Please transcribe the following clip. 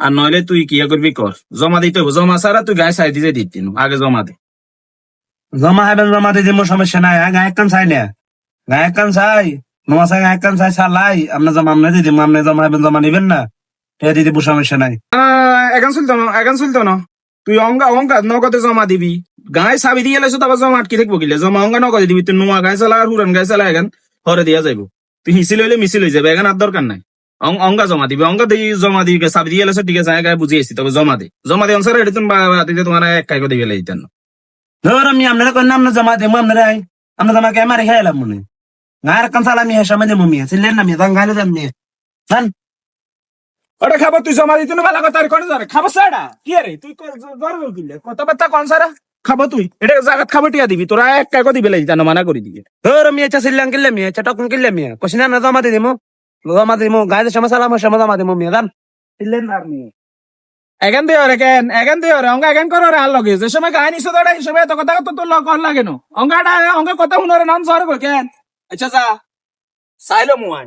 আর নইলে তুই কি করবি কর, জমা দিতে হবে। জমা ছাড়া তুই গায়ে সাই দিয়ে দিতি না, আগে জমা দে। জমা হাবেন জমা দিতে মোর সমস্যা নাই, গায়ে কান চাই না, গায়ে কান চাই নোয়া চাই, গায়ে কান চাই চালাই আপনার জমা আপনি দিদি, আপনি জমা হাবেন জমা নিবেন না, এটা দিদি সমস্যা নাই। এখন চলতো না, তুই অঙ্গা অঙ্গা নগদে জমা দিবি। গায়ে চাবি দিয়ে এলাইছো, তারপর জমা আটকে থাকবো কিলে, জমা অঙ্গা নগদে দিবি। তুই নোয়া গায়ে চালা আর হুরান গায়ে চালা এখন হরে দিয়া যাইব। তুই হিসিল হইলে মিছিল হয়ে যাবে, এখন আর দরকার নাই। অঙ্গা জমা দিবি, অঙ্গা দিয়ে জমা দিবি, চাবি দিয়ে এলাইছো, ঠিক আছে গায়ে বুঝিয়েছি, তবে জমা দে অনসার এটা তুমি তোমার এক কাইকো দিবে দিতেন। ধর আমি আপনারা করেন আপনার জমা দেবো, আপনারা আপনার জমা কে মারে খাইলাম মনে গায়ের কান চালা আমি সময় দেবো মিয়া ছিলেন না মিয়া, গাইলে যান মিয়া জান। ওটা খাবার তুই জমা দিতে ভালো কথা করে যাবে খাবার সারা কি আরে তুই কিনলে কথাবার্তা কন সারা খাবো তুই এটা জায়গাত খাবার টিয়া দিবি, তোরা এক কাকো দিবে জানো মানা করে দিবি। ধর আমি আচ্ছা ছিলাম কিনলে মিয়া, আচ্ছা টকন কিনলে মিয়া কষিনা না জমা দিয়ে দিমো, জমা দিমো গায়ের সময় চালা আমার সময় জমা দিমো মিয়া জান ছিলেন না আপনি। এখান দিয়ে অঙ্গ এখান করো আর লগে যে সময় গায়ে নিছো তোরা এই সময় এত কথা তো তোর লগ লাগে না অঙ্গাটা অঙ্গ কথা শুনোরে নাম সর কেন। আচ্ছা যা চাইলো মুয়াই